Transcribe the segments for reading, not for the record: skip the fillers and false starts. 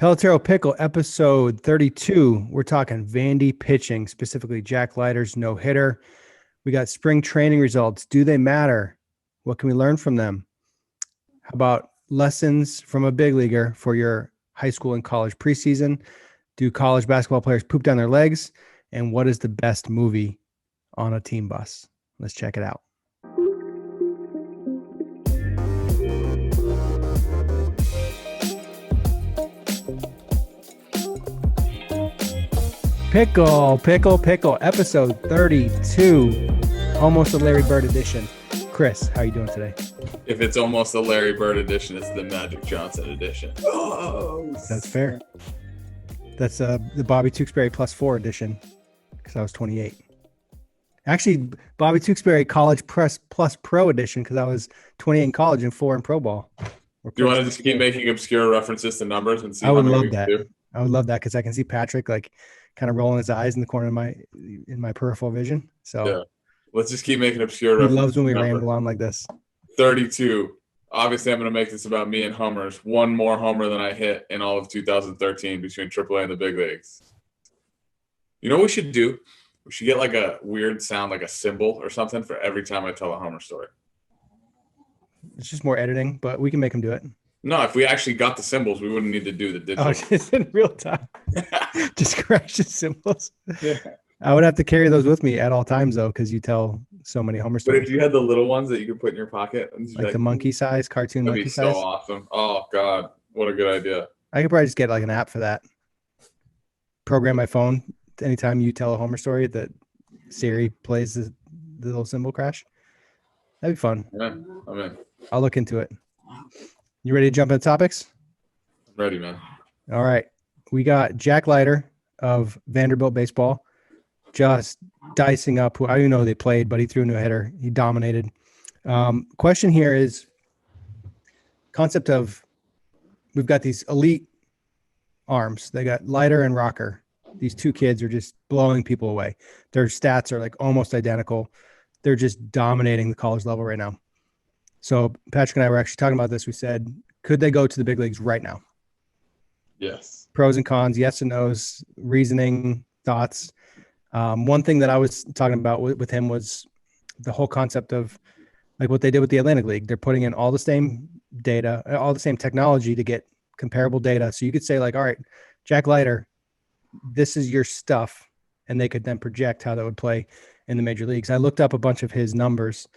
Pelotero Pickle, episode 32. We're talking Vandy pitching, specifically Jack Leiter's no-hitter. We got spring training results. Do they matter? What can we learn from them? How about lessons from a big leaguer for your high school and college preseason? Do college basketball players poop down their legs? And what is the best movie on a team bus? Let's check it out. Pickle, episode 32, almost a Larry Bird edition. Chris, how are you doing today? If it's almost a Larry Bird edition, it's the Magic Johnson edition. Oh, that's fair. That's the Bobby Tewksbury +4 edition because I was 28. Actually, Bobby Tewksbury College Plus Pro edition because I was 28 in college and 4 in pro ball. Do you want to just keep making obscure references to numbers and see? I would love that. I would love that because I can see Patrick like kind of rolling his eyes in the corner of my peripheral vision. So yeah, let's just keep making obscure he references. Loves when we ramble on like this. 32. Obviously, I'm going to make this about me and homers. One more homer than I hit in all of 2013 between AAA and the big leagues. You know what we should do? We should get like a weird sound, like a cymbal or something for every time I tell a homer story. It's just more editing, but we can make them do it. No, if we actually got the symbols, we wouldn't need to do the digital. Oh, just in real time. Just scratch the symbols. Yeah. I would have to carry those with me at all times, though, because you tell so many homer stories. But if you had the little ones that you could put in your pocket. Like the monkey size, cartoon monkey size. That'd be so awesome. Oh, God. What a good idea. I could probably just get like an app for that. Program my phone anytime you tell a homer story that Siri plays the little symbol crash. That'd be fun. Yeah, I'm in. I'll look into it. You ready to jump into topics? I'm ready, man. All right. We got Jack Leiter of Vanderbilt baseball just dicing up who I don't even know who they played, but he threw a no-hitter. He dominated. Question here is concept of we've got these elite arms. They got Leiter and Rocker. These two kids are just blowing people away. Their stats are like almost identical. They're just dominating the college level right now. So Patrick and I were actually talking about this. We said, could they go to the big leagues right now? Yes. Pros and cons, yes and no's, reasoning, thoughts. One thing that I was talking about with him was the whole concept of like what they did with the Atlantic League. They're putting in all the same data, all the same technology to get comparable data. So you could say like, all right, Jack Leiter, this is your stuff. And they could then project how that would play in the major leagues. I looked up a bunch of his numbers.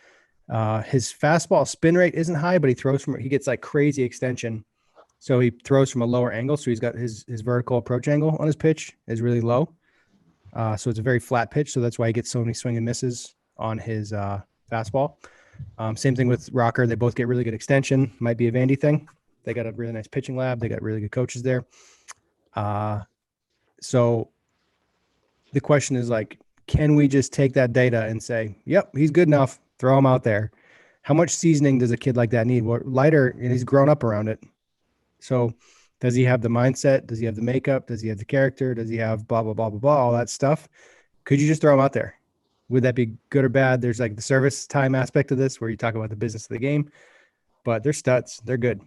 His fastball spin rate isn't high, but he gets like crazy extension. So he throws from a lower angle. So he's got his vertical approach angle on his pitch is really low. So it's a very flat pitch. So that's why he gets so many swing and misses on his fastball. Same thing with Rocker. They both get really good extension. Might be a Vandy thing. They got a really nice pitching lab. They got really good coaches there. So the question is like, can we just take that data and say, yep, he's good enough. Throw him out there. How much seasoning does a kid like that need? What Leiter, he's grown up around it. So does he have the mindset? Does he have the makeup? Does he have the character? Does he have blah, blah, blah, blah, blah, all that stuff? Could you just throw him out there? Would that be good or bad? There's like the service time aspect of this where you talk about the business of the game, but they're studs. They're good.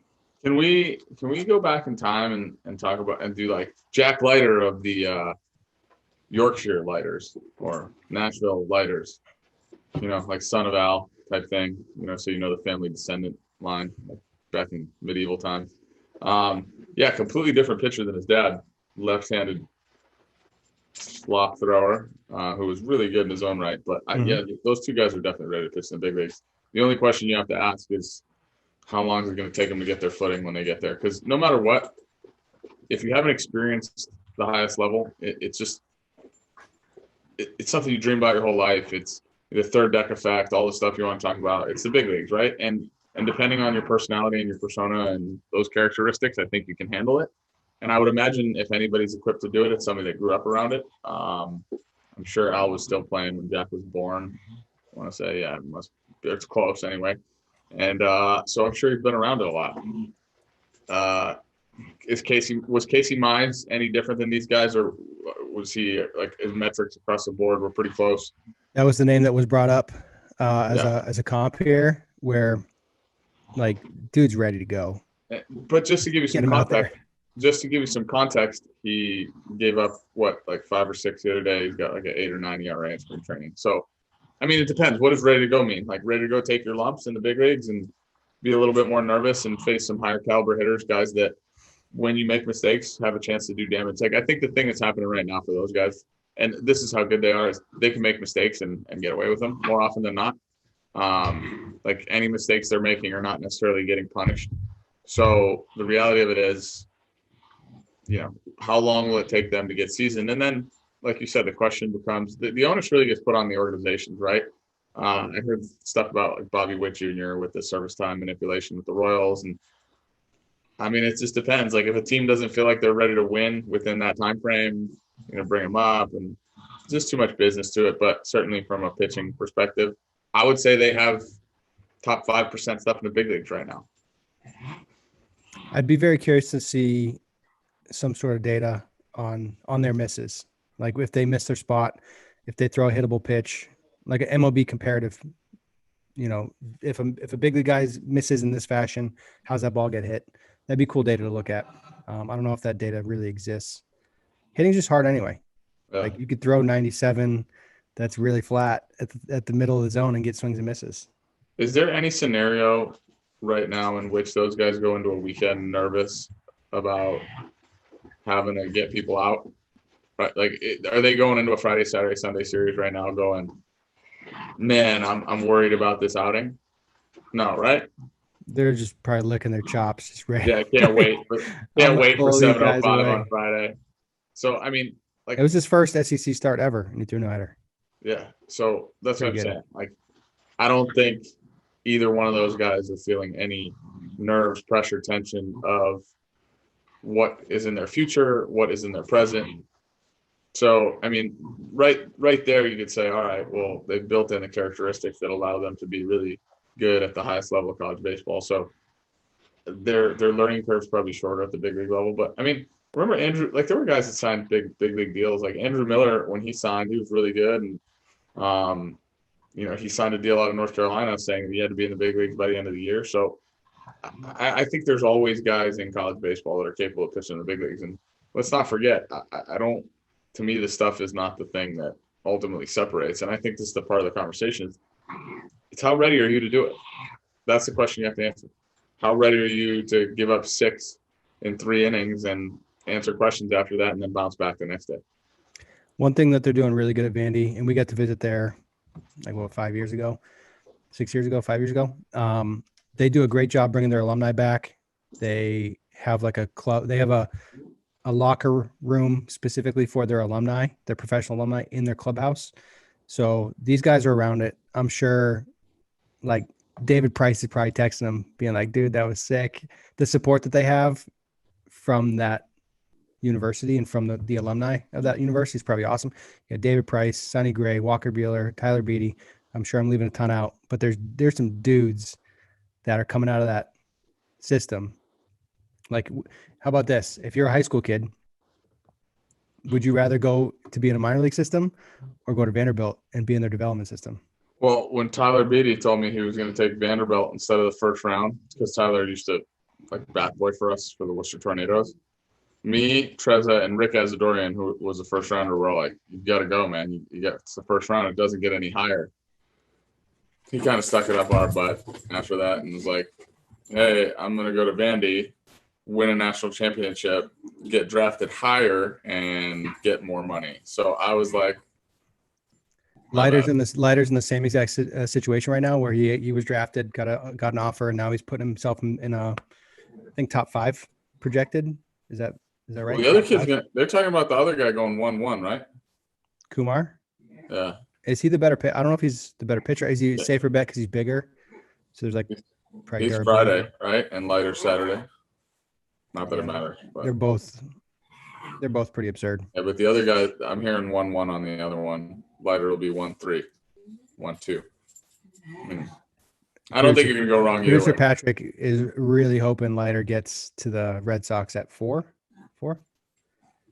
Can we go back in time and talk about and do like Jack Leiter of the Yorkshire Lighters or Nashville Lighters? You know, like son of Al type thing, you know, so you know the family descendant line like back in medieval times. Yeah, completely different pitcher than his dad, left-handed slop thrower, who was really good in his own right. But yeah, those two guys are definitely ready to pitch in the big leagues. The only question you have to ask is how long is it going to take them to get their footing when they get there? Because no matter what, if you haven't experienced the highest level, it's something you dream about your whole life. It's the third deck effect, all the stuff you want to talk about. It's the big leagues, right? And depending on your personality and your persona and those characteristics, I think you can handle it. And I would imagine if anybody's equipped to do it, it's somebody that grew up around it. I'm sure Al was still playing when Jack was born. I want to say, yeah, it's close anyway. And so I'm sure he's been around it a lot. Was Casey Mines any different than these guys, or was he like his metrics across the board were pretty close? That was the name that was brought up as a comp here, where like dude's ready to go. But just to give you some context, just to give you some context, he gave up like 5 or 6 the other day. He's got like an 8 or 9 ERA in spring training. So, I mean, it depends. What does ready to go mean? Like ready to go take your lumps in the big leagues and be a little bit more nervous and face some higher caliber hitters, guys that when you make mistakes have a chance to do damage. Like I think the thing that's happening right now for those guys, and this is how good they are, is they can make mistakes and get away with them more often than not. Like any mistakes they're making are not necessarily getting punished. So the reality of it is, how long will it take them to get seasoned? And then, like you said, the question becomes the onus really gets put on the organizations, right? I heard stuff about like Bobby Witt Jr. with the service time manipulation with the Royals. And I mean, it just depends. Like if a team doesn't feel like they're ready to win within that time frame, bring them up, and just too much business to it. But certainly from a pitching perspective, I would say they have top 5% stuff in the big leagues right now. I'd be very curious to see some sort of data on their misses. Like if they miss their spot, if they throw a hittable pitch, like an MLB comparative, if a big league guy misses in this fashion, how's that ball get hit? That'd be cool data to look at. I don't know if that data really exists. Hitting's just hard anyway. Yeah. Like you could throw 97 that's really flat at the middle of the zone and get swings and misses. Is there any scenario right now in which those guys go into a weekend nervous about having to get people out? Right? Like, are they going into a Friday, Saturday, Sunday series right now going, man, I'm worried about this outing? No, right? They're just probably licking their chops, just ready. Yeah, can't wait for 7:05 on Friday. So, I mean, like it was his first SEC start ever, and he threw no hitter. Yeah, so that's what I'm saying. Like, I don't think either one of those guys are feeling any nerves, pressure, tension of what is in their future, what is in their present. So, I mean, right there, you could say, all right, well, they've built in the characteristics that allow them to be really good at the highest level of college baseball. So their learning curve is probably shorter at the big league level. But I mean, remember Andrew? Like there were guys that signed big league deals. Like Andrew Miller, when he signed, he was really good, and he signed a deal out of North Carolina saying that he had to be in the big leagues by the end of the year. So I think there's always guys in college baseball that are capable of pitching in the big leagues. And let's not forget, I don't. To me, this stuff is not the thing that ultimately separates. And I think this is the part of the conversation. It's how ready are you to do it? That's the question you have to answer. How ready are you to give up 6 in 3 innings and answer questions after that and then bounce back the next day? One thing that they're doing really good at Vandy, and we got to visit there like 5 years ago, 6 years ago, 5 years ago. They do a great job bringing their alumni back. They have like a club. They have a locker room specifically for their alumni, their professional alumni in their clubhouse. So these guys are around it. I'm sure like David Price is probably texting them being like, dude, that was sick. The support that they have from that university and from the alumni of that university is probably awesome. David Price, Sonny Gray, Walker Buehler, Tyler Beatty. I'm sure I'm leaving a ton out, but there's some dudes that are coming out of that system. Like, how about this? If you're a high school kid, would you rather go to be in a minor league system or go to Vanderbilt and be in their development system? Well, when Tyler Beatty told me he was going to take Vanderbilt instead of the first round, because Tyler used to like bat boy for us for the Worcester Tornadoes, me, Treza, and Rick Azadorian, who was a first rounder, were all like, you got to go, man. You got it's the first round. It doesn't get any higher. He kind of stuck it up our butt after that and was like, hey, I'm going to go to Vandy, win a national championship, get drafted higher, and get more money. So I was like, Leiter's in the same exact situation right now, where he was drafted, got an offer, and now he's putting himself in a, I think, top 5 projected. Is that right? Well, the other kid's they're talking about the other guy going 1-1, right? Kumar. Yeah. Is he the better? I don't know if he's the better pitcher. Is he a safer bet because he's bigger? So there's like he's Friday, right? And Leiter Saturday. Not that it matters. But. They're both pretty absurd. Yeah, but the other guy, I'm hearing 1-1 on the other one. Leiter will be 1-3, 1-2. I don't think you're going to go wrong either Producer way. Patrick is really hoping Leiter gets to the Red Sox at 4.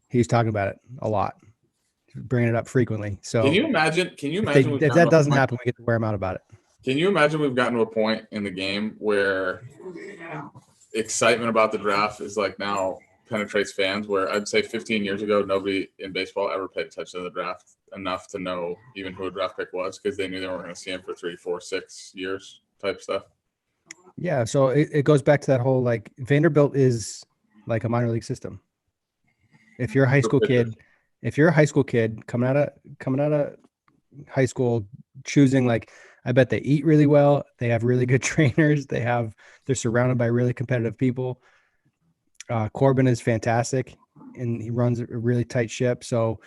He's talking about it a lot, bringing it up frequently. So can you imagine? If that doesn't happen, we get to wear him out about it. Can you imagine we've gotten to a point in the game where excitement about the draft is like now penetrates fans, where I'd say 15 years ago, nobody in baseball ever paid attention to the draft enough to know even who a draft pick was, because they knew they weren't going to see him for 3, 4, 6 years type stuff. Yeah. So it goes back to that whole, like, Vanderbilt is like a minor league system. If you're a high school kid, coming out of high school, choosing, like, I bet they eat really well. They have really good trainers. They're surrounded by really competitive people. Corbin is fantastic, and he runs a really tight ship. So,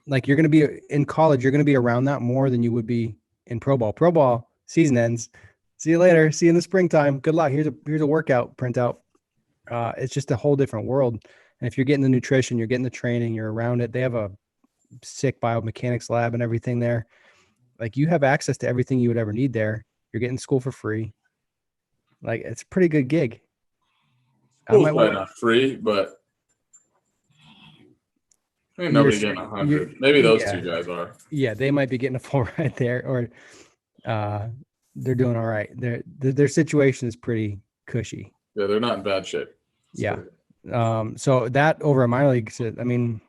like, you're going to be in college, you're going to be around that more than you would be in pro ball. Pro ball season ends. See you later. See you in the springtime. Good luck. Here's a workout printout. It's just a whole different world. And if you're getting the nutrition, you're getting the training, you're around it. They have a sick biomechanics lab and everything there. Like, you have access to everything you would ever need there. You're getting school for free. Like, it's a pretty good gig. School's probably not free, but I mean, nobody's getting 100. Maybe those two guys are. Yeah, they might be getting a full ride there, or they're doing all right. Their situation is pretty cushy. Yeah, they're not in bad shape. Yeah. So that over a minor league, I mean,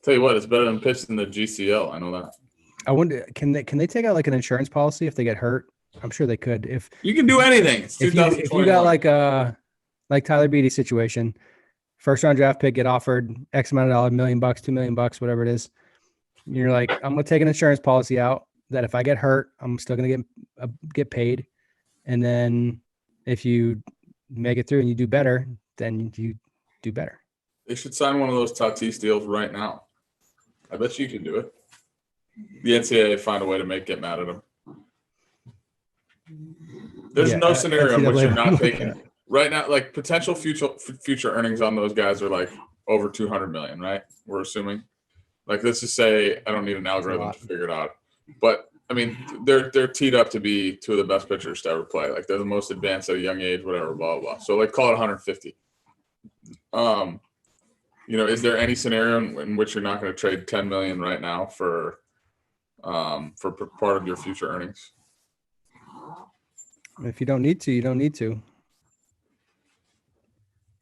tell you what, it's better than pitching the GCL. I know that. I wonder, can they take out like an insurance policy if they get hurt? I'm sure they could. If you can do anything, if you got like Tyler Beatty's situation, first round draft pick, get offered X amount of dollars, $1 million, $2 million, whatever it is. You're like, I'm gonna take an insurance policy out that if I get hurt, I'm still gonna get paid. And then if you make it through and you do better, then you do better. They should sign one of those Tatis deals right now. I bet you can do it. The NCAA find a way to get mad at them. There's no scenario in which you're not taking right now. Like, potential future earnings on those guys are like over 200 million, right? We're assuming. Like, let's just say, I don't need an algorithm to figure it out, but I mean, they're teed up to be two of the best pitchers to ever play. Like, they're the most advanced at a young age, whatever, blah, blah, blah. So, like, call it 150. Is there any scenario in which you're not going to trade 10 million right now for part of your future earnings? If you don't need to, you don't need to.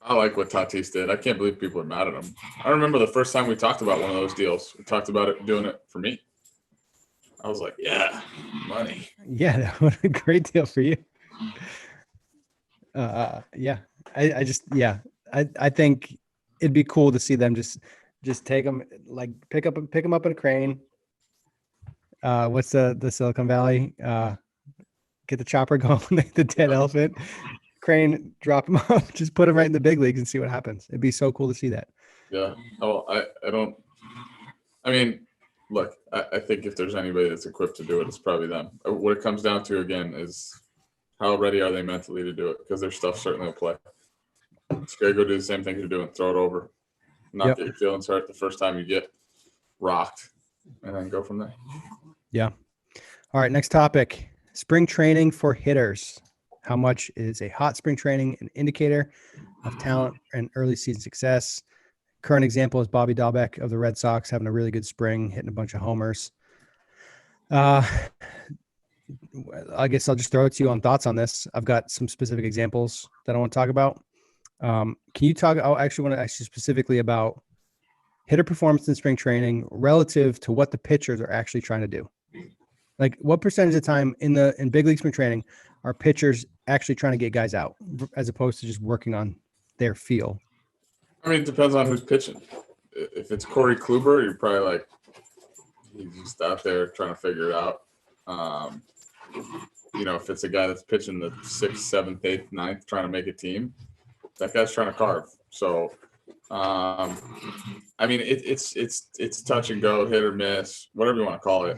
I like what Tatis did. I can't believe people are mad at him. I remember the first time we talked about one of those deals. We talked about it doing it for me. I was like, yeah, money. Yeah, that was a great deal for you. Yeah. I think it'd be cool to see them just take them, like, pick them up in a crane. What's the Silicon Valley? Get the chopper going, the dead elephant, crane, drop them off, just put them right in the big leagues and see what happens. It'd be so cool to see that. Yeah. Oh, I mean, look, I think if there's anybody that's equipped to do it, it's probably them. What it comes down to, again, is how ready are they mentally to do it? Because their stuff certainly will play. It's got to go do the same thing you're doing, throw it over, not get your feelings hurt the first time you get rocked, and then go from there. Yeah. All right, next topic. Spring training for hitters. How much is a hot spring training an indicator of talent and early season success? Current example is Bobby Dahlbeck of the Red Sox having a really good spring, hitting a bunch of homers. I guess I'll just throw it to you on thoughts on this. I've got some specific examples that I want to talk about. Can you talk? I actually want to ask you specifically about hitter performance in spring training relative to what the pitchers are actually trying to do. Like, what percentage of the time in big league spring training are pitchers actually trying to get guys out as opposed to just working on their feel? I mean, it depends on who's pitching. If it's Corey Kluber, you're probably like, he's just out there trying to figure it out. If it's a guy that's pitching the 6th, 7th, 8th, 9th, trying to make a team, that guy's trying to carve. So, I mean, it's touch and go, hit or miss, whatever you want to call it.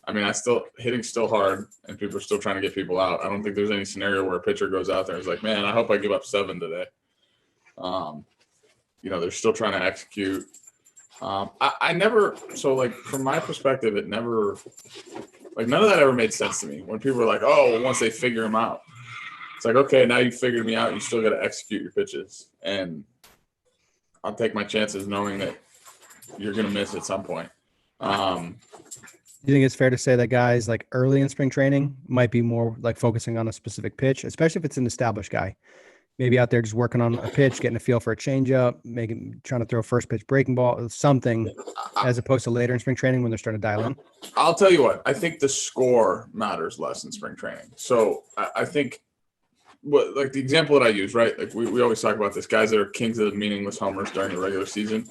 I mean, hitting's still hard, and people are still trying to get people out. I don't think there's any scenario where a pitcher goes out there and is like, man, I hope I give up 7 today. They're still trying to execute. I never, so, like, from my perspective, it never, like, none of that ever made sense to me. When people were like, oh, well, once they figure them out, it's like, okay, now you figured me out, you still got to execute your pitches. And I'll take my chances knowing that you're going to miss at some point. Do you think it's fair to say that guys, like, early in spring training might be more like focusing on a specific pitch, especially if it's an established guy? maybe out there just working on a pitch, getting a feel for a changeup, trying to throw a first pitch breaking ball, something, as opposed to later in spring training when they're starting to dial in? I'll tell you what, I think the score matters less in spring training. So I think like the example that I use, right? Like we always talk about this, guys that are kings of the meaningless homers during the regular season.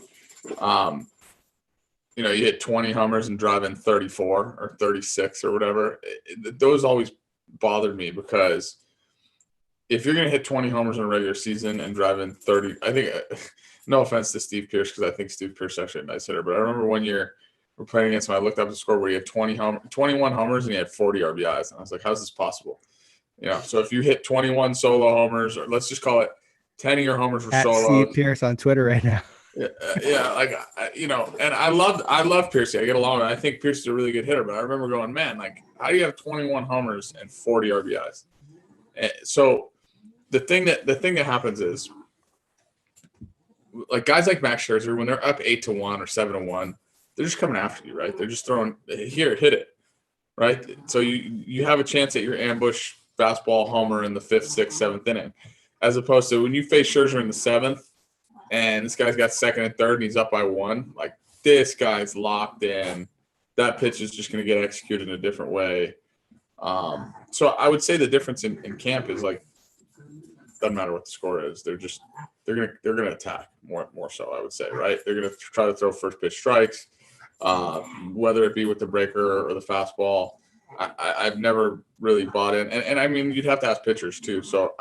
You hit 20 homers and drive in 34 or 36 or whatever. Those always bothered me because if you're going to hit 20 homers in a regular season and drive in 30, I think, no offense to Steve Pierce, because I think Steve Pierce is actually a nice hitter, but I remember one year we're playing against him. I looked up the score where he had 21 homers and he had 40 RBIs. And I was like, how's this possible? So if you hit 21 solo homers, or let's just call it 10 of your homers were solos. Steve Pierce on Twitter right now. And I love Pierce. I get along with him. I think Pierce is a really good hitter, but I remember going, man, like, how do you have 21 homers and 40 RBIs? So the thing that happens is, like, guys like Max Scherzer, when they're up 8-1 or 7-1, they're just coming after you, right? They're just throwing, here, hit it, right? So you have a chance at your ambush fastball homer in the 5th, 6th, 7th inning, as opposed to when you face Scherzer in the 7th and this guy's got 2nd and 3rd and he's up by 1, like, this guy's locked in. That pitch is just going to get executed in a different way. So I would say the difference in camp is, like, doesn't matter what the score is. They're gonna attack more so, I would say, right? They're gonna try to throw first pitch strikes, whether it be with the breaker or the fastball. I've never really bought in, and I mean, you'd have to ask pitchers too. So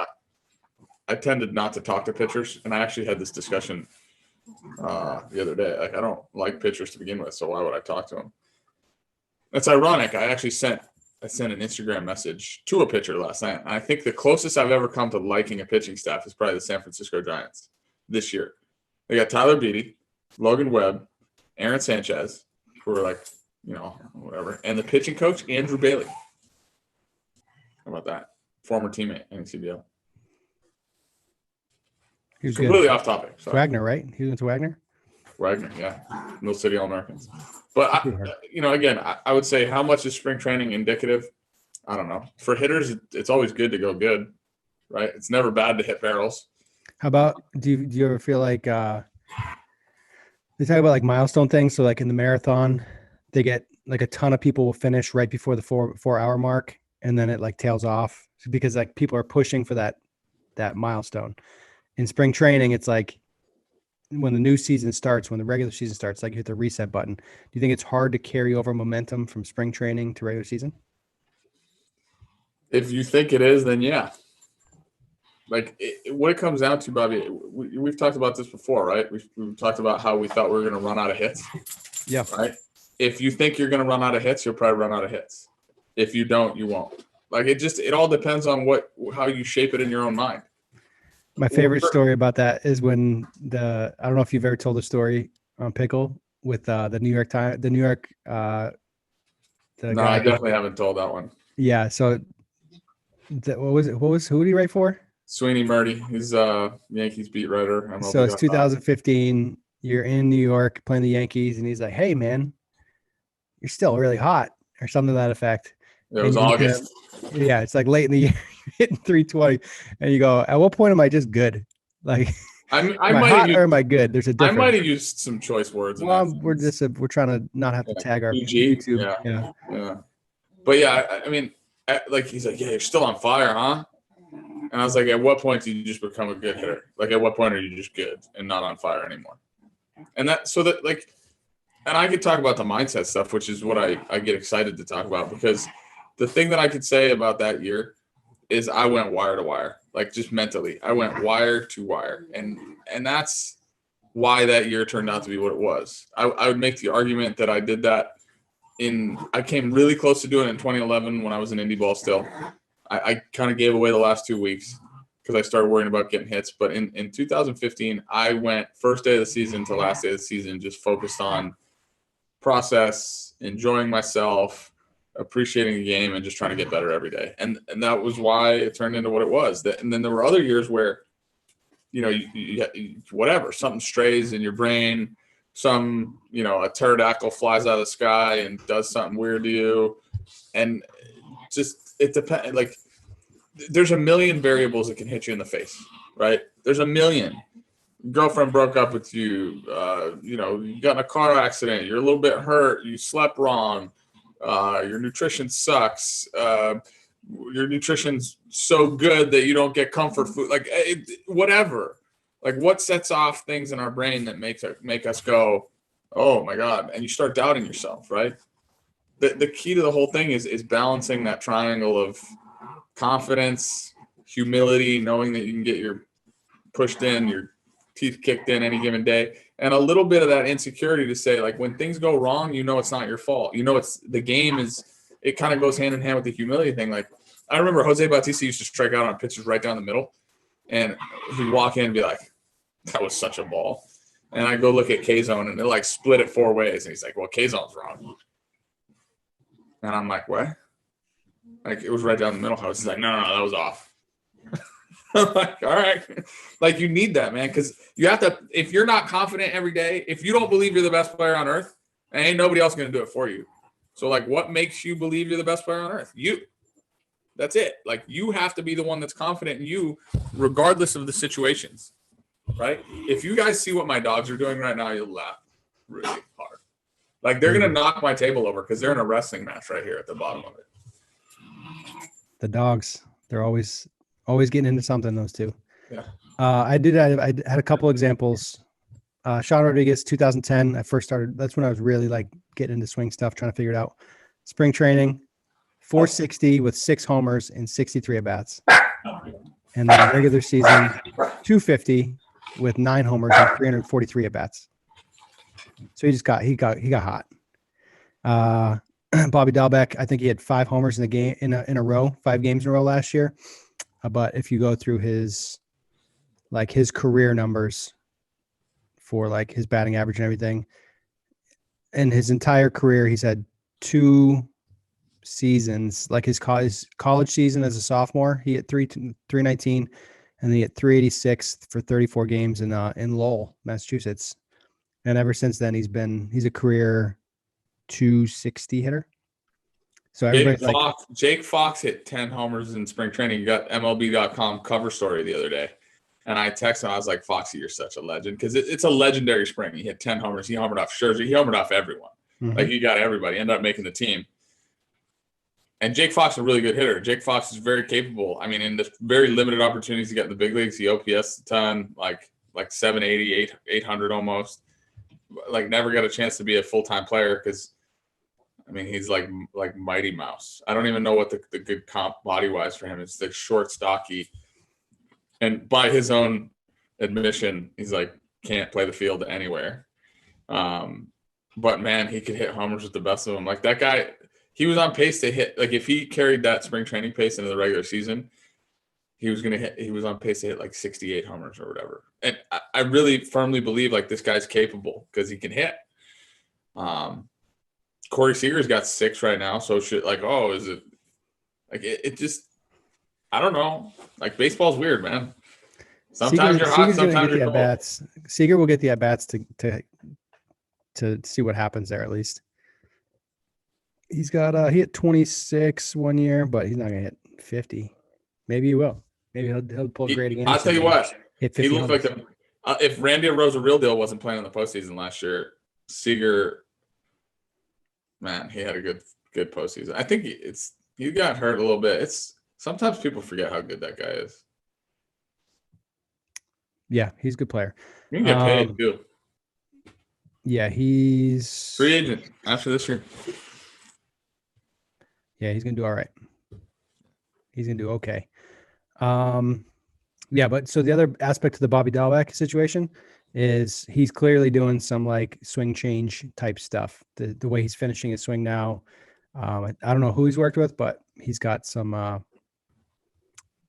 I tended not to talk to pitchers, and I actually had this discussion the other day. Like, I don't like pitchers to begin with, so why would I talk to them? It's ironic. I sent an Instagram message to a pitcher last night. And I think the closest I've ever come to liking a pitching staff is probably the San Francisco Giants this year. They got Tyler Beatty, Logan Webb, Aaron Sanchez, who are, like, whatever, and the pitching coach, Andrew Bailey. How about that? Former teammate in CBL. He was completely good. Off topic. Sorry. Wagner, right? He went to Wagner? Wagner, yeah. Mill City All-Americans. But, again, I would say, how much is spring training indicative? I don't know. For hitters, it's always good to go good, right? It's never bad to hit barrels. How about, do you ever feel like they talk about, like, milestone things? So, like, in the marathon, they get, like, a ton of people will finish right before the 4-hour mark, and then it, like, tails off because, like, people are pushing for that milestone. In spring training, it's like, when the new season starts, when the regular season starts, like, you hit the reset button. Do you think it's hard to carry over momentum from spring training to regular season? If you think it is, then yeah. Like, what it comes down to, Bobby, we've talked about this before, right? We've talked about how we thought we were going to run out of hits. Yeah. Right? If you think you're going to run out of hits, you'll probably run out of hits. If you don't, you won't. Like, it all depends on how you shape it in your own mind. My favorite story about that is when I don't know if you've ever told the story on Pickle with the New York Times, No, I definitely haven't told that one. Yeah. So who did he write for? Sweeney Murdy. He's Yankees beat writer. So it's 2015. You're in New York playing the Yankees, and he's like, "Hey, man, you're still really hot," or something to that effect. It was August. Yeah, it's like late in the year, hitting 320, and you go, "At what point am I just good? Like, am I hot or am I good?" There's a difference. I might have used some choice words. Well, we're trying to not have to tag our YouTube. Yeah. But yeah, I mean, like, he's like, "Yeah, you're still on fire, huh?" And I was like, "At what point do you just become a good hitter? Like, at what point are you just good and not on fire anymore?" And and I could talk about the mindset stuff, which is what I get excited to talk about, because the thing that I could say about that year is I went wire to wire, like, just mentally. I went wire to wire. And that's why that year turned out to be what it was. I would make the argument that I did that I came really close to doing it in 2011 when I was in indie ball still. I kind of gave away the last 2 weeks because I started worrying about getting hits. But in 2015, I went first day of the season to last day of the season, just focused on process, enjoying myself, appreciating the game, and just trying to get better every day. And that was why it turned into what it was. And then there were other years where, you whatever, something strays in your brain, a pterodactyl flies out of the sky and does something weird to you. And just, it depends. Like, there's a million variables that can hit you in the face. right? There's a million. Girlfriend broke up with you. You got in a car accident. You're a little bit hurt. You slept wrong. Your nutrition sucks. Your nutrition's so good that you don't get comfort food. Like whatever. Like what sets off things in our brain that make us go, oh my God, and you start doubting yourself, right? The key to the whole thing is balancing that triangle of confidence, humility, knowing that you can get your pushed in, your teeth kicked in any given day, and a little bit of that insecurity to say, like, when things go wrong, it's not your fault. It's the game is, it kind of goes hand in hand with the humility thing. Like, I remember Jose Bautista used to strike out on pitches right down the middle, and he'd walk in and be like, that was such a ball. And I go look at K-Zone, and they're like split it 4 ways. And he's like, well, K-Zone's wrong. And I'm like, what? Like, it was right down the middle. He's like, no, that was off. I'm like, all right. Like, you need that, man, because you have to, if you're not confident every day, if you don't believe you're the best player on earth, ain't nobody else going to do it for you. So, like, what makes you believe you're the best player on earth? You. That's it. Like, you have to be the one that's confident in you, regardless of the situations, right? If you guys see what my dogs are doing right now, you'll laugh really hard. Like, they're going to knock my table over because they're in a wrestling match right here at the bottom of it. The dogs, they're always getting into something, those two. Yeah. I had a couple examples. Sean Rodriguez, 2010. I first started. That's when I was really like getting into swing stuff, trying to figure it out. Spring training, 460 with 6 homers and 63 at bats. And then regular season, 250 with 9 homers and 343 at bats. So he got hot. Bobby Dahlbeck, I think he had 5 homers in the game in a row, 5 games in a row last year. But if you go through his career numbers for like his batting average and everything, in his entire career, he's had 2 seasons. Like his college season as a sophomore, he hit 319, and then he hit 386 for 34 games in Lowell, Massachusetts. And ever since then, he's a career 260 hitter. So Jake Fox hit 10 homers in spring training. You got MLB.com cover story the other day. And I texted him. I was like, Foxy, you're such a legend. Because it's a legendary spring. He hit 10 homers. He homered off Scherzer. He homered off everyone. Mm-hmm. Like, he got everybody. Ended up making the team. And Jake Fox is a really good hitter. Jake Fox is very capable. I mean, in the very limited opportunities he got in the big leagues, he OPS a ton, like 780, 800 almost. Like, never got a chance to be a full-time player because, I mean, he's like Mighty Mouse. I don't even know what the good comp body-wise for him is. Like short, stocky. And by his own admission, he's like, can't play the field anywhere. But, man, he could hit homers with the best of them. Like, that guy, he was on pace to hit. Like, if he carried that spring training pace into the regular season, he was on pace to hit like 68 homers or whatever. And I really firmly believe like this guy's capable because he can hit. Corey Seager's got 6 right now. So shit, like, oh, is it like it just, I don't know. Like, baseball's weird, man. Sometimes you're hot, sometimes you're cold. At-bats. Seager will get the at-bats to see what happens there at least. He's got he hit 26 one year, but he's not gonna hit 50. Maybe he will. Maybe he'll pull great again. I'll tell you what. He looked like if Randy Rose, a real deal, wasn't playing in the postseason last year, Seager, man, he had a good postseason. I think he got hurt a little bit. Sometimes people forget how good that guy is. Yeah, he's a good player. You can get paid too. Yeah, he's free agent after this year. Yeah, he's gonna do all right. He's gonna do okay. Yeah, but so the other aspect of the Bobby Dahlbeck situation is he's clearly doing some like swing change type stuff. The way he's finishing his swing now, I don't know who he's worked with, but he's got some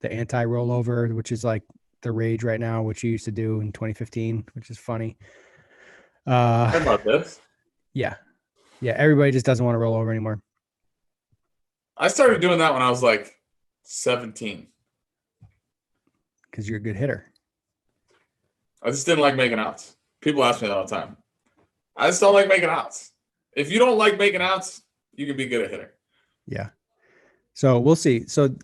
the anti-rollover, which is like the rage right now, which he used to do in 2015, which is funny. How about this? Yeah, everybody just doesn't want to roll over anymore. I started doing that when I was like 17. Because you're a good hitter. I just didn't like making outs. People ask me that all the time. I just don't like making outs. If you don't like making outs, you can be good at hitting. Yeah. So we'll see. So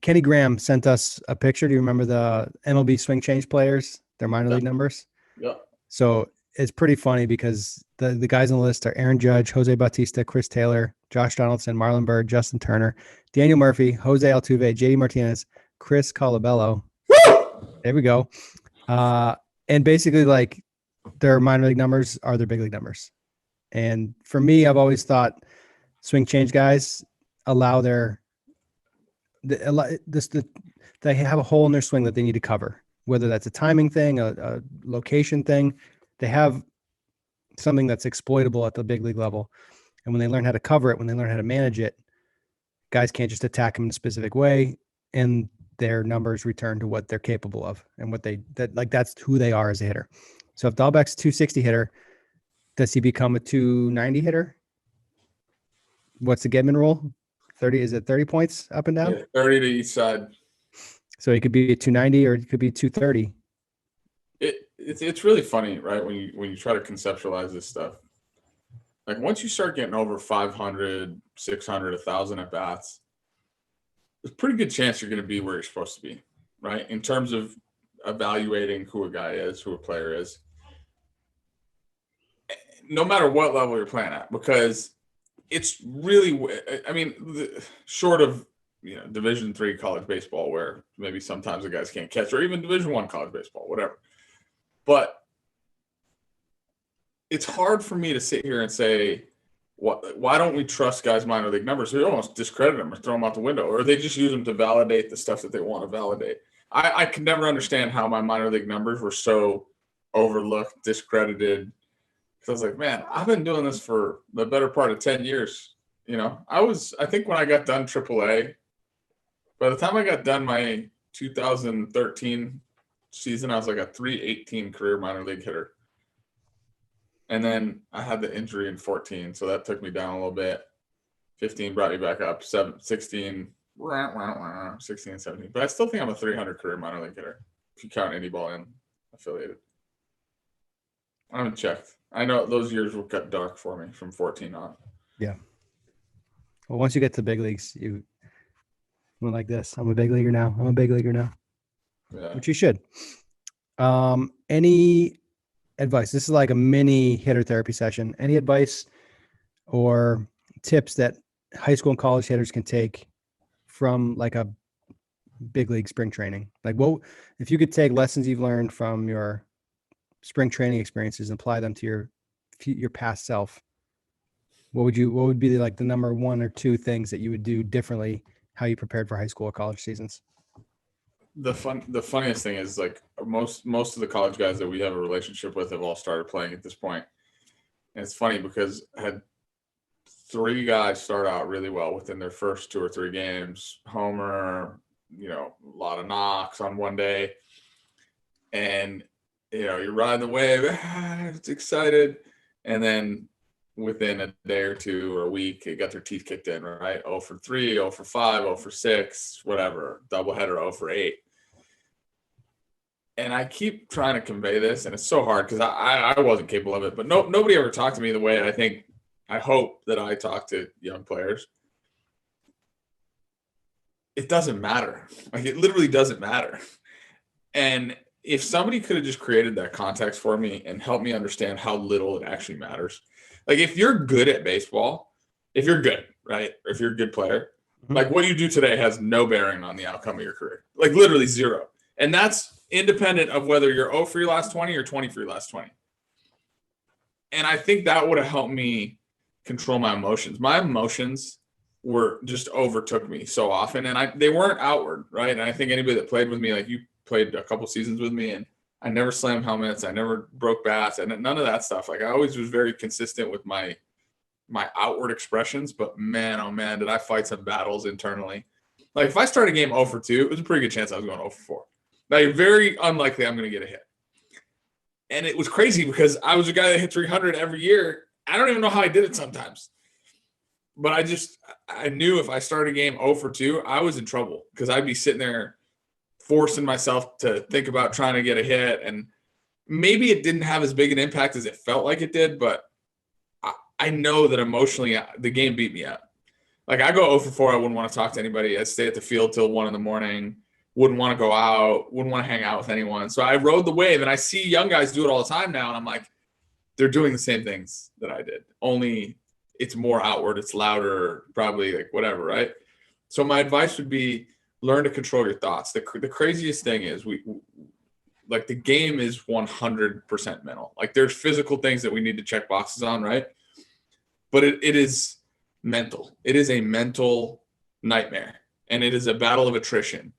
Kenny Graham sent us a picture. Do you remember the MLB swing change players, their minor league numbers? Yeah. So it's pretty funny because the guys on the list are Aaron Judge, Jose Bautista, Chris Taylor, Josh Donaldson, Marlon Byrd, Justin Turner, Daniel Murphy, Jose Altuve, JD Martinez, Chris Colabello. There we go. And basically, like, their minor league numbers are their big league numbers. And for me, I've always thought swing change guys allow they have a hole in their swing that they need to cover, whether that's a timing thing, a location thing. They have something that's exploitable at the big league level. And when they learn how to cover it, when they learn how to manage it, guys can't just attack them in a specific way, and their numbers return to what they're capable of and that's who they are as a hitter. So if Dahlbeck's 260 hitter, does he become a 290 hitter? What's the Gedman rule? 30, is it 30 points up and down? Yeah, 30 to each side. So he could be a 290 or it could be 230. It's really funny, right? When you try to conceptualize this stuff. Like once you start getting over 500, 600, 1,000 at bats, there's a pretty good chance you're going to be where you're supposed to be, right? In terms of evaluating who a guy is, who a player is, no matter what level you're playing at, because it's really, I mean, short of, Division III college baseball, where maybe sometimes the guys can't catch, or even Division I college baseball, whatever. But it's hard for me to sit here and say, why don't we trust guys' minor league numbers? We almost discredit them or throw them out the window, or they just use them to validate the stuff that they want to validate. I could never understand how my minor league numbers were so overlooked, discredited. Because I was like, man, I've been doing this for the better part of 10 years. I think when I got done AAA, by the time I got done my 2013 season, I was like a 318 career minor league hitter. And then I had the injury in 14, so that took me down a little bit. 15 brought me back up. 16, 16, 17. But I still think I'm a 300 career minor league hitter, if you count any ball in affiliated. I haven't checked. I know those years will cut dark for me from 14 on. Yeah. Well, once you get to big leagues, you went like this. I'm a big leaguer now. Yeah. Which you should. Any advice? This is like a mini hitter therapy session. Any advice or tips that high school and college hitters can take from like a big league spring training? Like, what if you could take lessons you've learned from your spring training experiences and apply them to your past self? What would be like the number one or two things that you would do differently, how you prepared for high school or college seasons? The funniest thing is, like, most of the college guys that we have a relationship with have all started playing at this point. And it's funny because I had 3 guys start out really well within their first 2 or 3 games. Homer, a lot of knocks on one day. And, you're riding the wave, it's excited. And then within a day or 2 or a week, they got their teeth kicked in, right? 0 for 3, 0 for 5, 0 for 6, whatever, doubleheader, 0 for 8. And I keep trying to convey this, and it's so hard because I wasn't capable of it. But nobody ever talked to me the way I hope that I talk to young players. It doesn't matter. Like, it literally doesn't matter. And if somebody could have just created that context for me and helped me understand how little it actually matters. Like, if you're good at baseball, if you're good, right? Or if you're a good player, like, what you do today has no bearing on the outcome of your career. Like, literally 0. And that's independent of whether you're 0 for your last 20 or 20 for your last 20. And I think that would have helped me control my emotions. My emotions just overtook me so often, and they weren't outward, right? And I think anybody that played with me, like, you played a couple seasons with me, and I never slammed helmets, I never broke bats, and none of that stuff. Like, I always was very consistent with my outward expressions, but man, oh man, did I fight some battles internally. Like, if I start a game 0 for 2, it was a pretty good chance I was going 0 for 4. Now, very unlikely I'm going to get a hit. And it was crazy because I was a guy that hit 300 every year. I don't even know how I did it sometimes. But I knew if I started a game 0 for 2, I was in trouble because I'd be sitting there forcing myself to think about trying to get a hit. And maybe it didn't have as big an impact as it felt like it did, but I know that emotionally the game beat me up. Like I go 0 for 4. I wouldn't want to talk to anybody. I'd stay at the field till 1 a.m. Wouldn't want to go out. Wouldn't want to hang out with anyone. So I rode the wave, and I see young guys do it all the time now. And I'm like, they're doing the same things that I did. Only it's more outward. It's louder, probably like whatever, right? So my advice would be learn to control your thoughts. The craziest thing is like the game is 100% mental. Like there's physical things that we need to check boxes on, right? But it is mental. It is a mental nightmare, and it is a battle of attrition.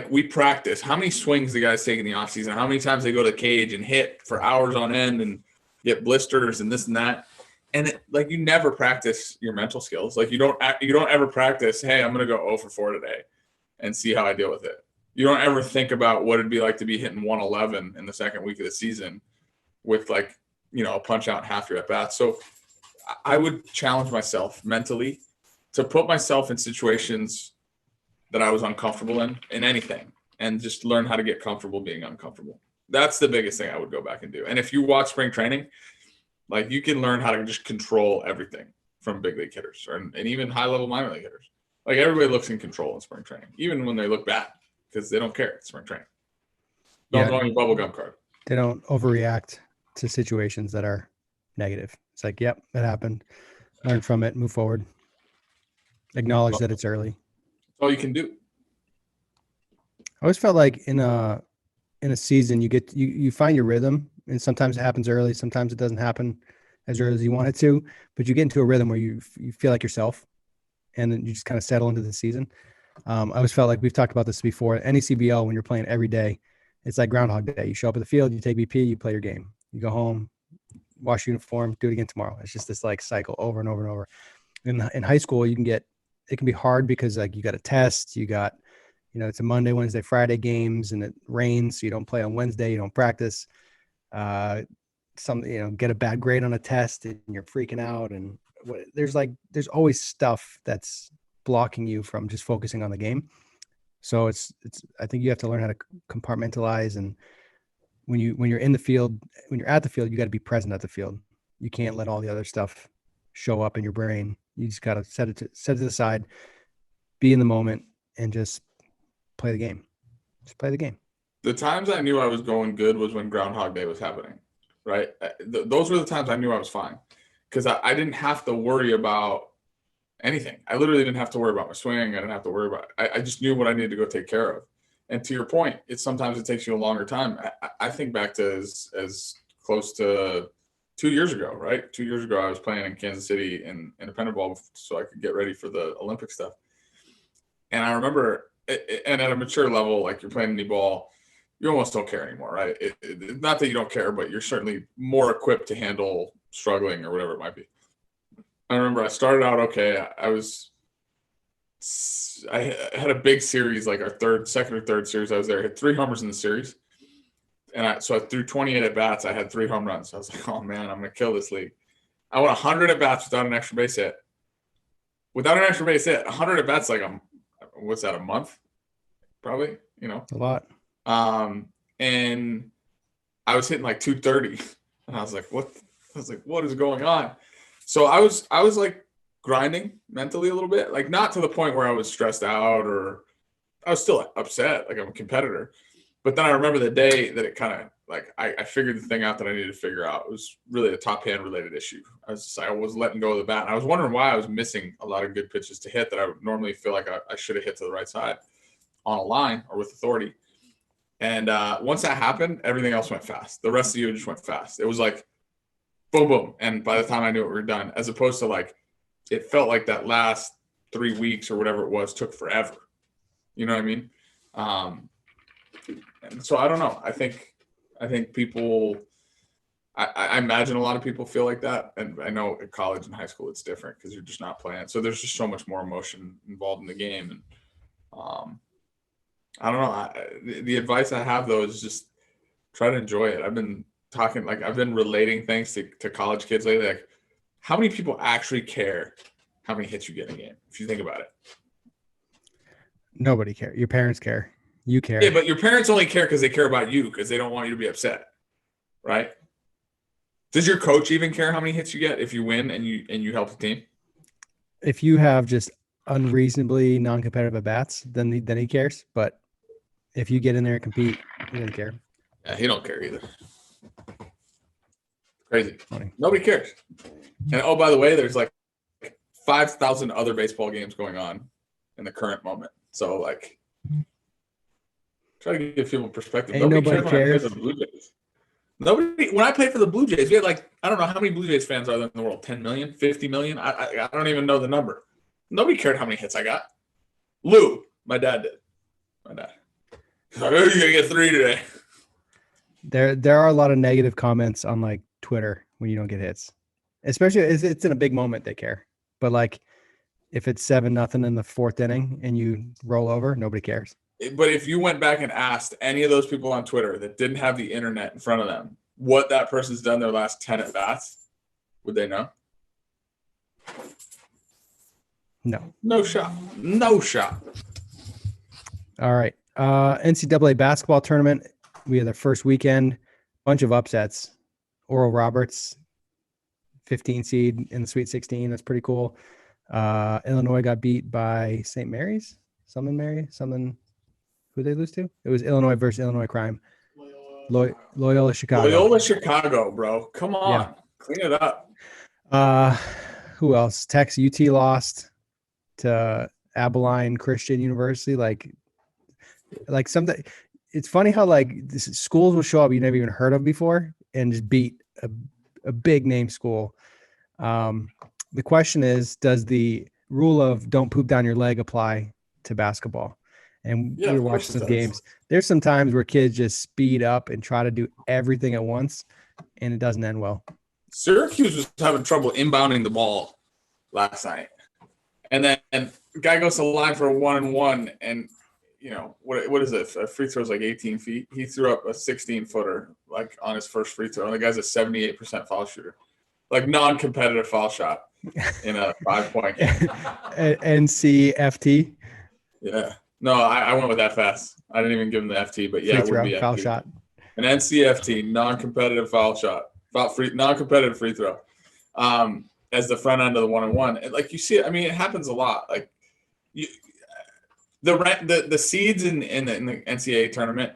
We practice. How many swings the guys take in the offseason? How many times they go to the cage and hit for hours on end and get blisters and this and that? And like you never practice your mental skills. Like you don't ever practice, hey, I'm going to go 0 for 4 today and see how I deal with it. You don't ever think about what it'd be like to be hitting 111 in the second week of the season with like, a punch out in half your at bats. So I would challenge myself mentally to put myself in situations that I was uncomfortable in anything, and just learn how to get comfortable being uncomfortable. That's the biggest thing I would go back and do. And if you watch spring training, like you can learn how to just control everything from big league hitters and even high level minor league hitters. Like everybody looks in control in spring training, even when they look bad, because they don't care. It's spring training. Don't go on your bubblegum card. They don't overreact to situations that are negative. It's like, yep, that happened. Learn from it, move forward. Acknowledge that it's early. That's all you can do. I always felt like in a season you find your rhythm, and sometimes it happens early, sometimes it doesn't happen as early as you want it to, but you get into a rhythm where you feel like yourself, and then you just kind of settle into the season. I always felt like we've talked about this before. Any CBL, when you're playing every day, it's like Groundhog Day. You show up at the field, you take BP, you play your game, you go home, wash your uniform, do it again tomorrow. It's just this like cycle over and over and over. In high school, it can be hard because like you got a test, you got, it's a Monday, Wednesday, Friday games, and it rains, so you don't play on Wednesday, you don't practice. Get a bad grade on a test and you're freaking out, and there's always stuff that's blocking you from just focusing on the game. So I think you have to learn how to compartmentalize, and when you're in the field, when you're at the field, you got to be present at the field. You can't let all the other stuff show up in your brain. You just got to set it to the side, be in the moment, and just play the game. Just play the game. The times I knew I was going good was when Groundhog Day was happening, right? Those were the times I knew I was fine, because I didn't have to worry about anything. I literally didn't have to worry about my swing. I didn't have to worry about it. I just knew what I needed to go take care of. And to your point, sometimes it takes you a longer time. I think back to as close to 2 years ago, right? 2 years ago, I was playing in Kansas City in independent ball so I could get ready for the Olympic stuff. And I remember, and at a mature level, like you're playing any ball, you almost don't care anymore, right? Not that you don't care, but you're certainly more equipped to handle struggling or whatever it might be. I remember I started out okay. I had a big series, like our second or third series I was there. I had 3 homers in the series. And so I threw 28 at bats. I had 3 home runs. I was like, oh man, I'm going to kill this league. I went 100 at bats without an extra base hit. Without an extra base hit, 100 at bats, like what's that, a month? Probably, A lot. And I was hitting like 230. And I was like, what is going on? So I was like grinding mentally a little bit, like not to the point where I was stressed out, or I was still upset, like I'm a competitor. But then I remember the day that it kind of like I figured the thing out that I needed to figure out. It was really a top hand related issue. I was letting go of the bat, and I was wondering why I was missing a lot of good pitches to hit that I would normally feel like I should have hit to the right side on a line or with authority. And once that happened, everything else went fast. The rest of the year just went fast. It was like boom, boom. And by the time I knew it, we were done, as opposed to like, it felt like that last 3 weeks or whatever it was took forever. You know what I mean? And so I don't know. I think people, I imagine a lot of people feel like that. And I know at college and high school, it's different because you're just not playing. So there's just so much more emotion involved in the game. And I don't know. The advice I have though is just try to enjoy it. I've been relating things to college kids lately. Like, how many people actually care how many hits you get in a game? If you think about it. Nobody cares. Your parents care. You care. Yeah, but your parents only care because they care about you, because they don't want you to be upset, right? Does your coach even care how many hits you get if you win and you help the team? if you have just unreasonably non-competitive at bats, then he cares. But if you get in there and compete, he doesn't care. Yeah, he don't care either. Crazy. Funny. Nobody cares. And oh, by the way, there's like 5,000 other baseball games going on in the current moment. So like, try to give people perspective. Ain't nobody cares. For the Blue Jays. Nobody. When I played for the Blue Jays, we had like, I don't know how many Blue Jays fans are there in the world. 10 million, 50 million. I don't even know the number. Nobody cared how many hits I got. Lou, my dad did. My dad. He's like, oh, you're gonna get 3 today. There are a lot of negative comments on like Twitter when you don't get hits, especially it's in a big moment. They care, but like if it's 7-0 in the 4th inning and you roll over, nobody cares. But if you went back and asked any of those people on Twitter that didn't have the internet in front of them what that person's done their last 10 at bats, would they know? No. No shot. No shot. All right. NCAA basketball tournament. We had the first weekend, bunch of upsets. Oral Roberts, 15 seed in the Sweet 16. That's pretty cool. Illinois got beat by St. Mary's. Who they lose to? It was Illinois versus Illinois Crime. Loyola Chicago. Loyola Chicago, bro. Come on. Yeah. Clean it up. Who else? Texas UT lost to Abilene Christian University. Like something. It's funny how like schools will show up you never even heard of before and just beat a big name school. The question is, does the rule of don't poop down your leg apply to basketball? And we were watching some games. There's some times where kids just speed up and try to do everything at once, and it doesn't end well. Syracuse was having trouble inbounding the ball last night. And then the guy goes to the line for a 1-and-1, and you know, what is it? A free throw is like 18 feet. He threw up a 16-footer like on his first free throw. And the guy's a 78% foul shooter. Like non-competitive foul shot in a 5-point game. NCFT? Yeah. No, I went with that fast. I didn't even give him the FT, but yeah, free throw, it would be foul FT. shot. An NCFT, non-competitive foul shot. Non-competitive free throw. As the front end of the 1-and-1. And like you see it, I mean, it happens a lot. Like the seeds in the NCAA tournament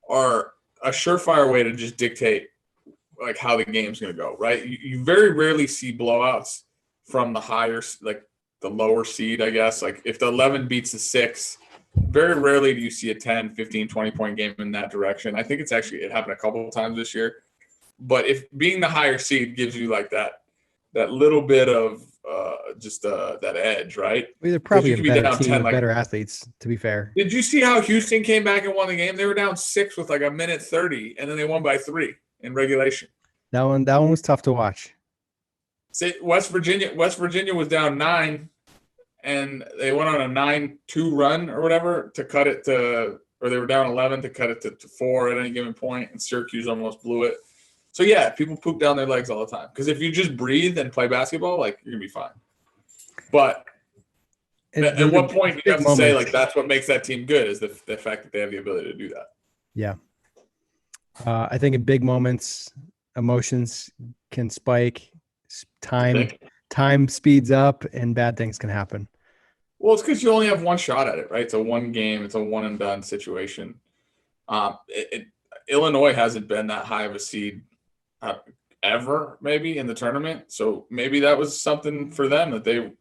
are a surefire way to just dictate like how the game's going to go, right? You very rarely see blowouts from the higher, like the lower seed, I guess. Like if the 11 beats the 6, very rarely do you see a 10, 15, 20-point game in that direction. I think it happened a couple of times this year. But if being the higher seed gives you like that little bit of that edge, right? Well, they're probably a better team 10, with better athletes, to be fair. Did you see how Houston came back and won the game? They were down 6 with like a minute 30, and then they won by 3 in regulation. That one was tough to watch. West Virginia was down 9, and they went on a 9-2 run or whatever to cut it to, or they were down 11 to cut it to 4 at any given point, and Syracuse almost blew it. So yeah, people poop down their legs all the time. Because if you just breathe and play basketball, like you're gonna be fine. But at what point do you have to say like that's what makes that team good is the fact that they have the ability to do that? Yeah. I think in big moments, emotions can spike, time speeds up, and bad things can happen. Well, it's because you only have one shot at it, right? It's a one game, it's a one and done situation. Illinois hasn't been that high of a seed ever, maybe in the tournament. So maybe that was something for them that they,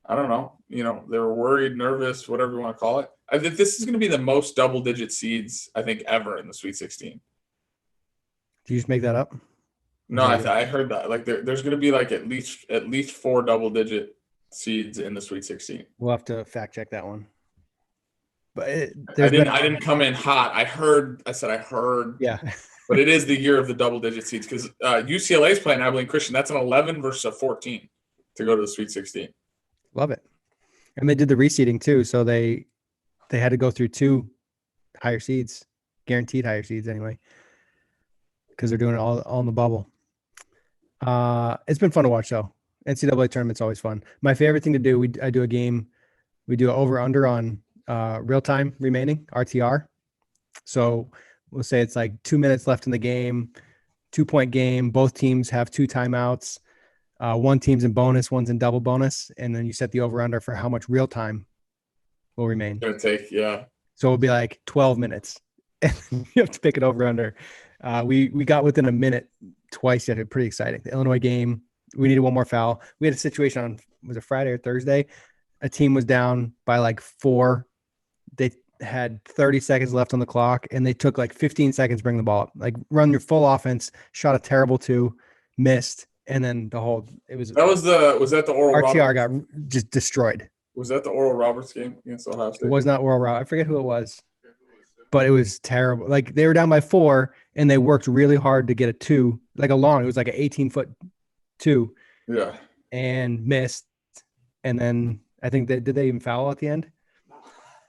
I don't know, they were worried, nervous, whatever you want to call it. I think this is going to be the most double-digit seeds I think ever in the Sweet 16. Did you just make that up? No, I heard that. Like there's going to be like at least 4 double-digit seeds in the Sweet 16. We'll have to fact check that one. But I didn't come in hot. I heard. Yeah. But it is the year of the double-digit seeds because UCLA is playing Abilene Christian. That's an 11 versus a 14 to go to the Sweet 16. Love it. And they did the reseeding too, so they had to go through 2 higher seeds, guaranteed higher seeds anyway, because they're doing it all in the bubble. It's been fun to watch though. NCAA tournament's always fun. My favorite thing to do, I do a game, we do an over-under on real time remaining, RTR. So we'll say it's like 2 minutes left in the game, 2-point game. Both teams have 2 timeouts. One team's in bonus, one's in double bonus, and then you set the over under for how much real time will remain. Gonna take, yeah. So it'll be like 12 minutes. And you have to pick it over under. We got within a minute twice yet. Pretty exciting. The Illinois game, we needed one more foul. We had a situation on, was it Friday or Thursday? A team was down by like 4. They had 30 seconds left on the clock, and they took like 15 seconds to bring the ball up. Like run your full offense, shot a terrible 2, missed, and then the whole was that the Oral RTR Roberts? got just destroyed. Was that the Oral Roberts game against Ohio State? It was not Oral Roberts. I forget who it was, but it was terrible. Like they were down by 4, and they worked really hard to get a 2, like a long. It was like an 18-foot 2. Yeah, and missed, and then I think did they even foul at the end?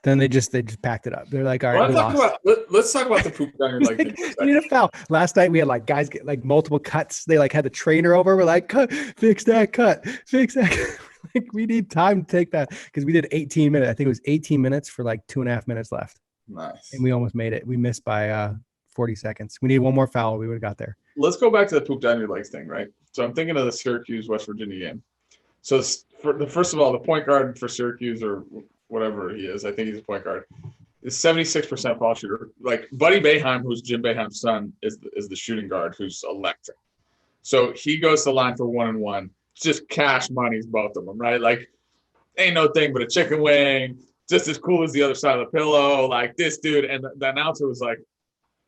Then they just packed it up. They're like, all right, let's talk about the poop down your leg. We need a foul. Last night we had like guys get like multiple cuts. They like had the trainer over. We're like, fix that cut, fix that. Like we need time to take that because we did 18 minutes. I think it was 18 minutes for like 2.5 minutes left. Nice. And we almost made it. We missed by 40 seconds. We need one more foul. We would have got there. Let's go back to the poop down your legs thing, right? So I'm thinking of the Syracuse West Virginia game. So first of all, the point guard for Syracuse or whatever he is, I think he's a point guard, is 76% foul shooter. Like Buddy Boeheim, who's Jim Boeheim's son, is the shooting guard who's electric. So he goes to the line for 1-and-1. It's just cash money's both of them, right? Like ain't no thing but a chicken wing, just as cool as the other side of the pillow. Like this dude, and the announcer was like,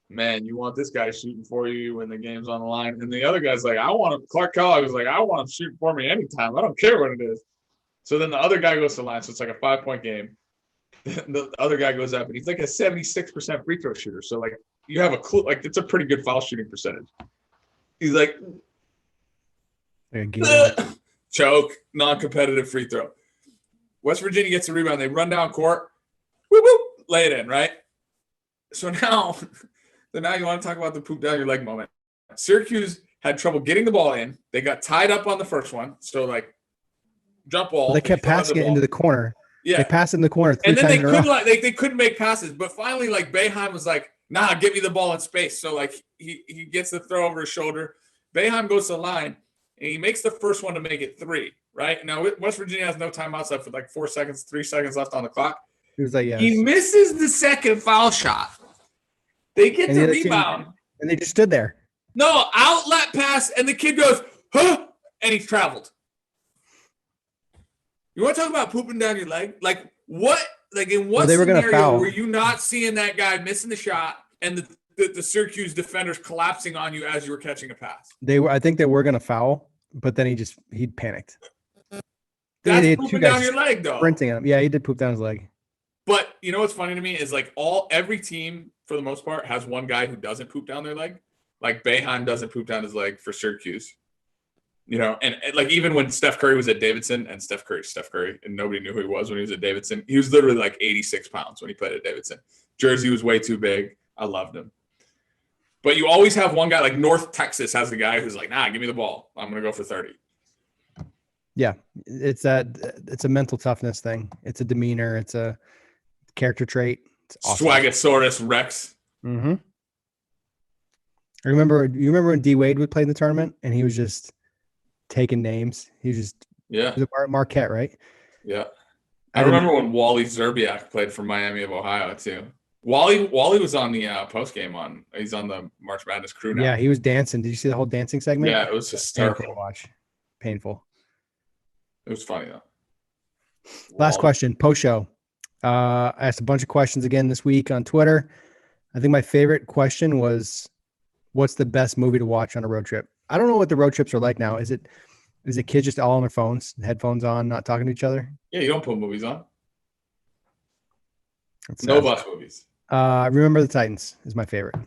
man, you want this guy shooting for you when the game's on the line. And the other guy's like, I want him. Clark Kellogg was like, I want him shooting for me anytime. I don't care what it is. So then the other guy goes to the line. So it's like a 5-point game. The other guy goes up, and he's like a 76% free throw shooter. So, like, you have a clue. Like, it's a pretty good foul shooting percentage. He's like, choke, non-competitive free throw. West Virginia gets the rebound. They run down court. Whoop, whoop, lay it in, right? So now you want to talk about the poop down your leg moment. Syracuse had trouble getting the ball in. They got tied up on the first one. So, like, jump ball. They kept passing it into the corner. Yeah. They passed it in the corner 3 and then times they couldn't make passes. But finally, like, Boeheim was like, nah, give me the ball in space. So, like, he gets the throw over his shoulder. Boeheim goes to the line, and he makes the first one to make it 3, right? Now, West Virginia has no timeouts left with, like, 3 seconds left on the clock. He was like, yes. He misses the second foul shot. They get the rebound. And they just stood there. No, outlet pass, and the kid goes, huh, and he's traveled. You want to talk about pooping down your leg? Like what? Like in what scenario were you not seeing that guy missing the shot and the Syracuse defenders collapsing on you as you were catching a pass? I think they were going to foul, but then he panicked. That's pooping down your leg, though. Sprinting at him. Yeah, he did poop down his leg. But you know what's funny to me is like every team for the most part has one guy who doesn't poop down their leg. Like Boeheim doesn't poop down his leg for Syracuse. You know, and like even when Steph Curry was at Davidson, and Steph Curry, and nobody knew who he was when he was at Davidson. He was literally like 86 pounds when he played at Davidson. Jersey was way too big. I loved him. But you always have one guy, like North Texas has a guy who's like, nah, give me the ball. I'm going to go for 30. Yeah, it's a mental toughness thing. It's a demeanor. It's a character trait. It's awesome. Swagasaurus Rex. Mm-hmm. You remember when D Wade would play in the tournament and he was just taking names. He was just Marquette, right? Yeah. I remember when Wally Zerbiak played for Miami of Ohio too. Wally was on the post game he's on the March Madness crew now. Yeah, he was dancing. Did you see the whole dancing segment? Yeah, it was hysterical to watch. Painful. It was funny though. Last question, post show. I asked a bunch of questions again this week on Twitter. I think my favorite question was, what's the best movie to watch on a road trip? I don't know what the road trips are like now. Is it kids just all on their phones, headphones on, not talking to each other? Yeah, you don't put movies on. No bus movies. Remember the Titans is my favorite. I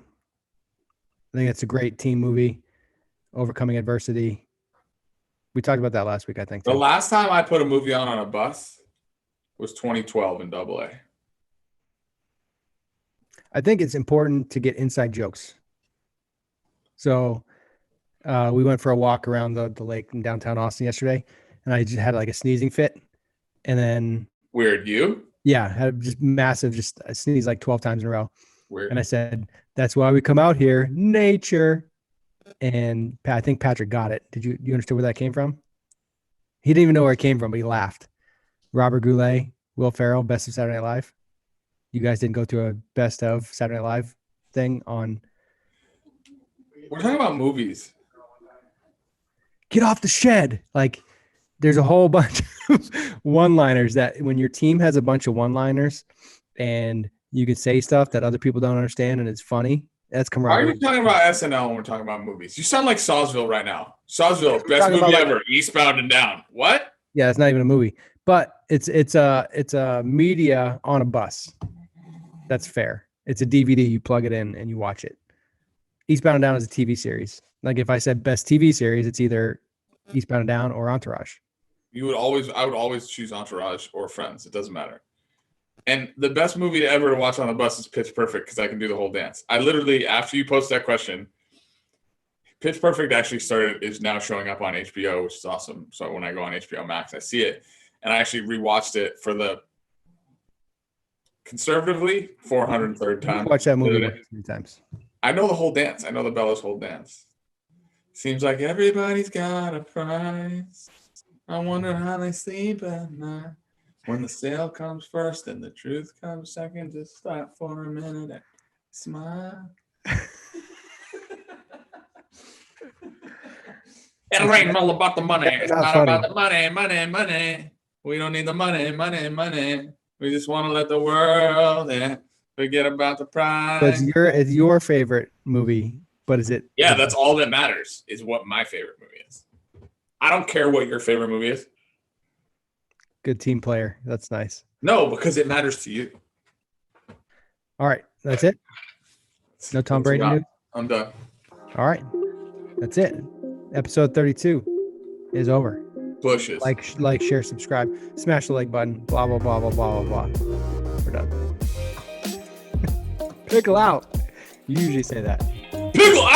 think it's a great team movie, overcoming adversity. We talked about that last week, I think. The last time I put a movie on a bus was 2012 in AA. I think it's important to get inside jokes. So we went for a walk around the lake in downtown Austin yesterday, and I just had like a sneezing fit. And then weird, you? Yeah, had just massive, I sneezed like 12 times in a row. Weird. And I said, that's why we come out here, nature. And I think Patrick got it. Did you understand where that came from? He didn't even know where it came from, but he laughed. Robert Goulet, Will Ferrell, Best of Saturday Night Live. You guys didn't go through a Best of Saturday Night Live thing on. We're talking about movies. Get off the shed. Like, there's a whole bunch of one-liners that when your team has a bunch of one-liners and you can say stuff that other people don't understand and it's funny, that's camaraderie. Why are you talking about SNL when we're talking about movies? You sound like Sawsville right now. Sawsville, best talking movie about, ever. Eastbound and Down. What? Yeah, it's not even a movie, but it's a media on a bus. That's fair. It's a DVD. You plug it in and you watch it. Eastbound and Down is a TV series. Like if I said best TV series, it's either Eastbound and Down or Entourage. I would always choose Entourage or Friends. It doesn't matter. And the best movie to ever watch on the bus is Pitch Perfect because I can do the whole dance. I literally, after you post that question, Pitch Perfect actually is now showing up on HBO, which is awesome. So when I go on HBO Max, I see it. And I actually rewatched it for the conservatively 403rd time. Watch that movie 3 times. I know the whole dance. I know the Bella's whole dance. Seems like everybody's got a price. I wonder how they sleep at night. When the sale comes first and the truth comes second, just stop for a minute and smile. It ain't all about the money. It's not about the money. We don't need the money. We just want to let the world forget about the prize. So it's your favorite movie, but is it? Yeah, that's all that matters is what my favorite movie is. I don't care what your favorite movie is. Good team player. That's nice. No, because it matters to you. All right. That's it. No Tom Brady news? I'm done. All right. That's it. Episode 32 is over. Bushes. Like, share, subscribe, smash the like button, blah, blah, blah, blah, blah, blah, blah. We're done. Pickle out. You usually say that. Pickle